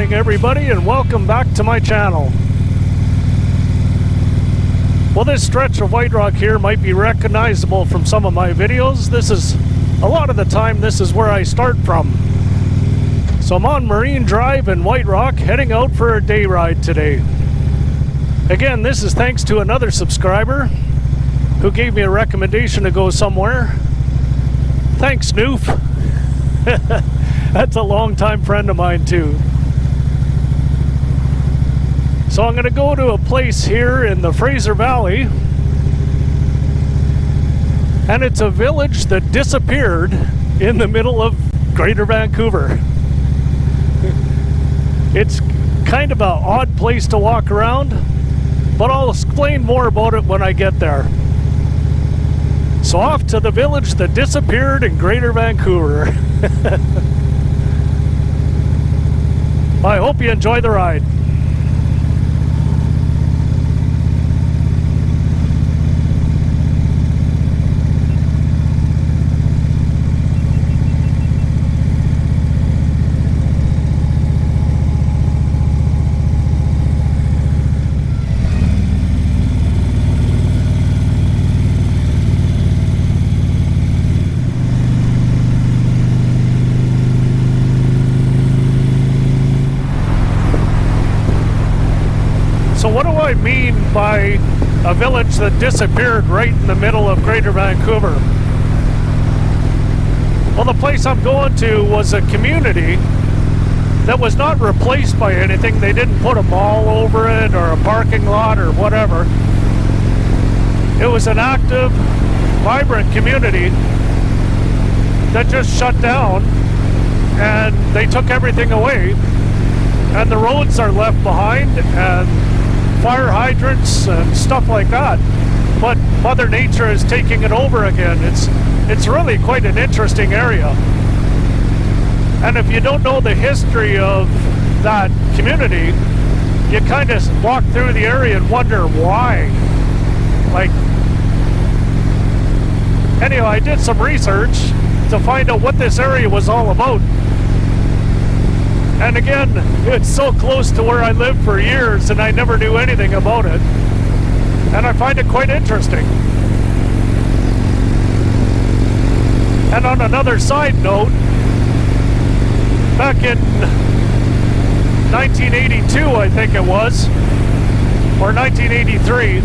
morning, everybody, and welcome back to my channel. Well, this stretch of white rock here might be recognizable from some of my videos. A lot of the time, this is where I start from. So I'm on Marine Drive in White Rock, heading out for a day ride today. Again, this is thanks to another subscriber who gave me a recommendation to go somewhere. Thanks, Noof. That's a longtime friend of mine too. So I'm going to go to a place here in the Fraser Valley, and it's a village that disappeared in the middle of Greater Vancouver. It's kind of an odd place to walk around, but I'll explain more about it when I get there. So off to the village that disappeared in Greater Vancouver. I hope you enjoy the ride. So what do I mean by a village that disappeared right in the middle of Greater Vancouver? Well, the place I'm going to was a community that was not replaced by anything. They didn't put a mall over it or a parking lot or whatever. It was an active, vibrant community that just shut down, and they took everything away, and the roads are left behind, and fire hydrants and stuff like that, but Mother Nature is taking it over again. It's really quite an interesting area, and if you don't know the history of that community, you kind of walk through the area and wonder why. Anyway, I did some research to find out what this area was all about. And again, it's so close to where I lived for years and I never knew anything about it. And I find it quite interesting. And on another side note, back in 1982, I think it was, or 1983,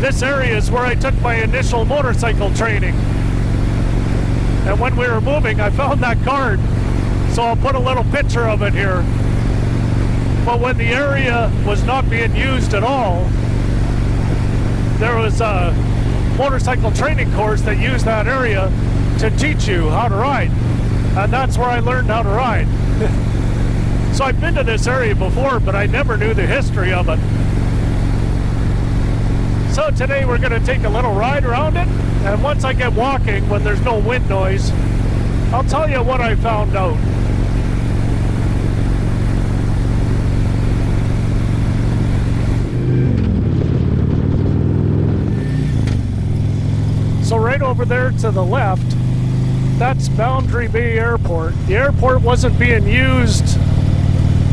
this area is where I took my initial motorcycle training. And when we were moving, I found that card. So I'll put a little picture of it here. But when the area was not being used at all, there was a motorcycle training course that used that area to teach you how to ride. And that's where I learned how to ride. So I've been to this area before, but I never knew the history of it. So today we're going to take a little ride around it, and once I get walking, when there's no wind noise, I'll tell you what I found out. So right over there to the left, that's Boundary Bay Airport. The airport wasn't being used,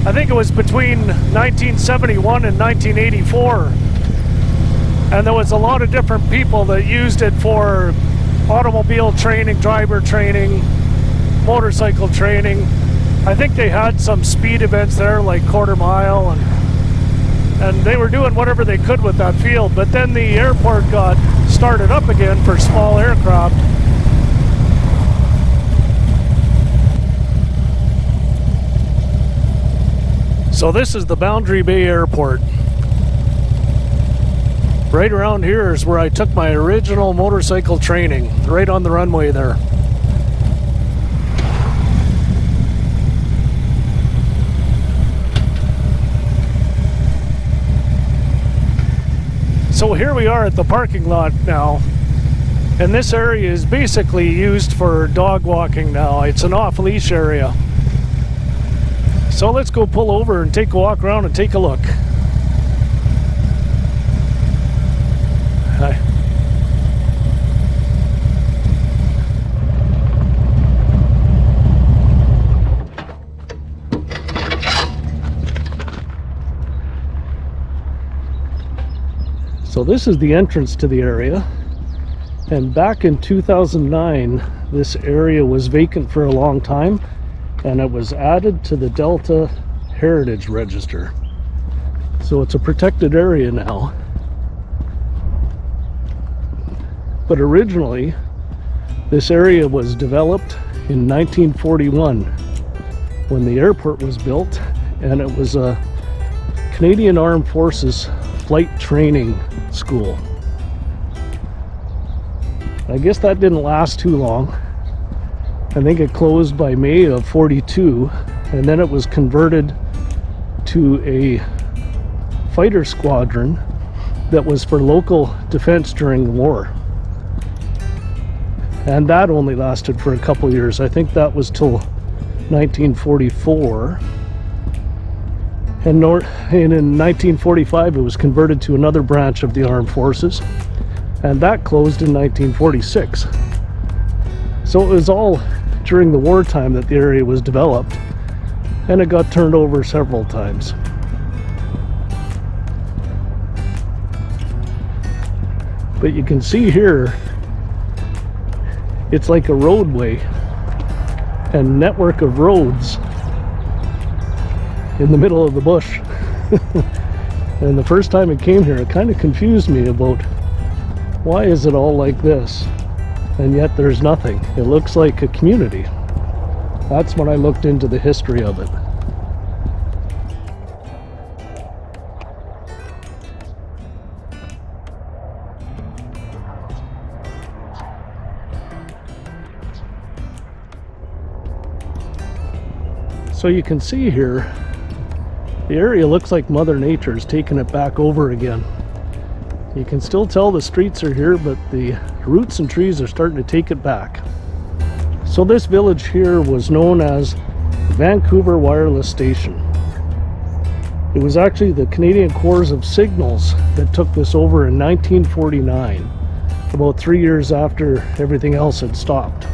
I think it was between 1971 and 1984. And there was a lot of different people that used it for automobile training, driver training, motorcycle training. I think they had some speed events there, like quarter mile, and they were doing whatever they could with that field. But then the airport got started up again for small aircraft. So this is the Boundary Bay Airport. Right around here is where I took my original motorcycle training, right on the runway there. So here we are at the parking lot now, and this area is basically used for dog walking now. It's an off-leash area. So let's go pull over and take a walk around and take a look. Hi. So this is the entrance to the area, and back in 2009 this area was vacant for a long time, and it was added to the Delta Heritage Register. So it's a protected area now. But originally this area was developed in 1941 when the airport was built, and it was a Canadian Armed Forces flight training school. I guess that didn't last too long. I think it closed by May of 42, and then it was converted to a fighter squadron that was for local defense during the war. And that only lasted for a couple years. I think that was till 1944. And in 1945 it was converted to another branch of the armed forces, and that closed in 1946. So it was all during the wartime that the area was developed, and it got turned over several times. But you can see here, it's like a roadway and network of roads in the middle of the bush. And the first time it came here, it kind of confused me about why is it all like this, and yet there's nothing. It looks like a community. That's when I looked into the history of it. So you can see here, the area looks like Mother Nature's taken it back over again. You can still tell the streets are here, but the roots and trees are starting to take it back. So this village here was known as Vancouver Wireless Station. It was actually the Canadian Corps of Signals that took this over in 1949, about 3 years after everything else had stopped.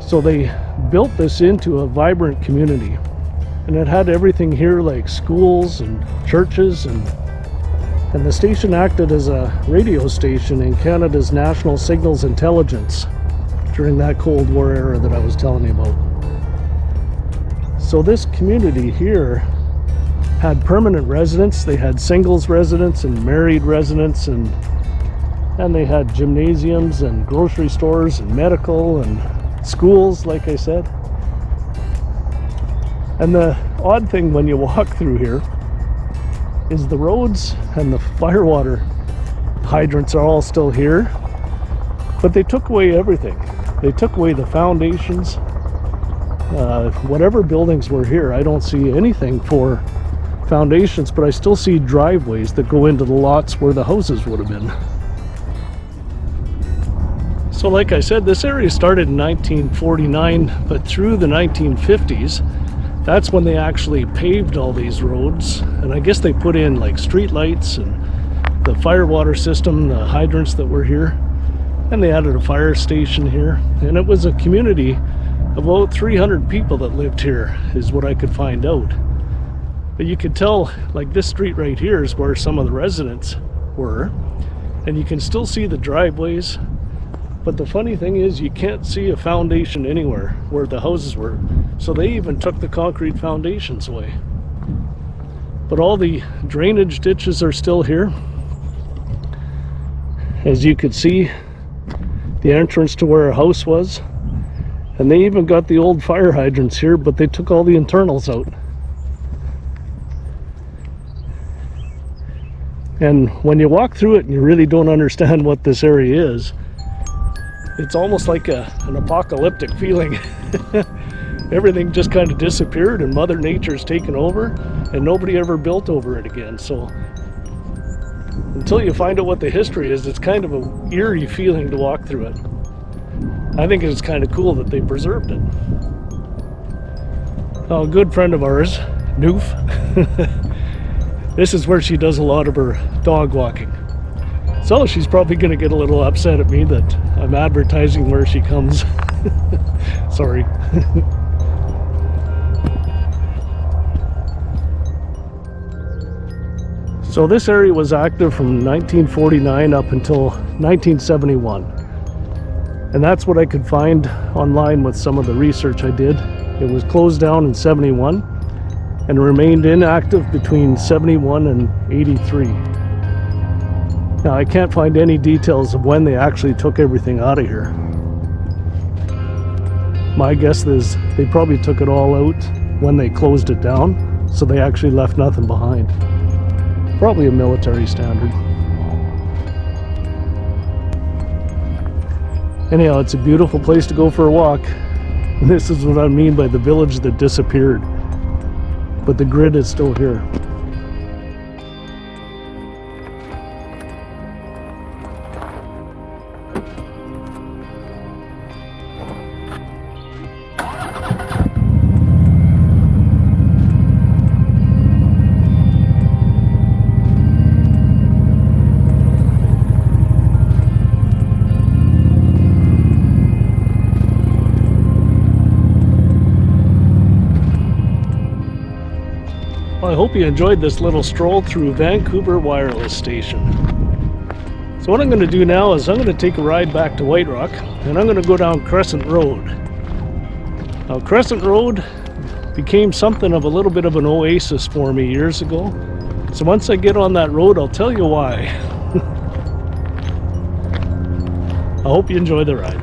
So they built this into a vibrant community, and it had everything here like schools and churches, and the station acted as a radio station in Canada's National Signals Intelligence during that Cold War era that I was telling you about. So this community here had permanent residents. They had singles residents and married residents, and they had gymnasiums and grocery stores and medical and schools, like I said. And the odd thing when you walk through here is the roads and the firewater hydrants are all still here, but they took away everything. They took away the foundations. Whatever buildings were here, I don't see anything for foundations, but I still see driveways that go into the lots where the houses would have been. So like I said, this area started in 1949, but through the 1950s, that's when they actually paved all these roads, and I guess they put in like street lights and the fire water system, the hydrants that were here, and they added a fire station here, and it was a community of about 300 people that lived here, is what I could find out. But you could tell, like this street right here is where some of the residents were, and you can still see the driveways. But the funny thing is, you can't see a foundation anywhere where the houses were. So they even took the concrete foundations away. But all the drainage ditches are still here. As you could see, the entrance to where a house was. And they even got the old fire hydrants here, but they took all the internals out. And when you walk through it and you really don't understand what this area is, it's almost like an apocalyptic feeling. Everything just kind of disappeared and Mother Nature's taken over, and nobody ever built over it again. So until you find out what the history is, it's kind of an eerie feeling to walk through it. I think it's kind of cool that they preserved it. Oh, a good friend of ours, Noof, this is where she does a lot of her dog walking. So she's probably going to get a little upset at me that I'm advertising where she comes. Sorry. So this area was active from 1949 up until 1971. And that's what I could find online with some of the research I did. It was closed down in 71 and remained inactive between 71 and 83. Now I can't find any details of when they actually took everything out of here. My guess is they probably took it all out when they closed it down, so they actually left nothing behind. Probably a military standard. Anyhow, it's a beautiful place to go for a walk. And this is what I mean by the village that disappeared. But the grid is still here. Well, I hope you enjoyed this little stroll through Vancouver Wireless Station. So what I'm going to do now is I'm going to take a ride back to White Rock, and I'm going to go down Crescent Road. Now Crescent Road became something of a little bit of an oasis for me years ago. So once I get on that road, I'll tell you why. I hope you enjoy the ride.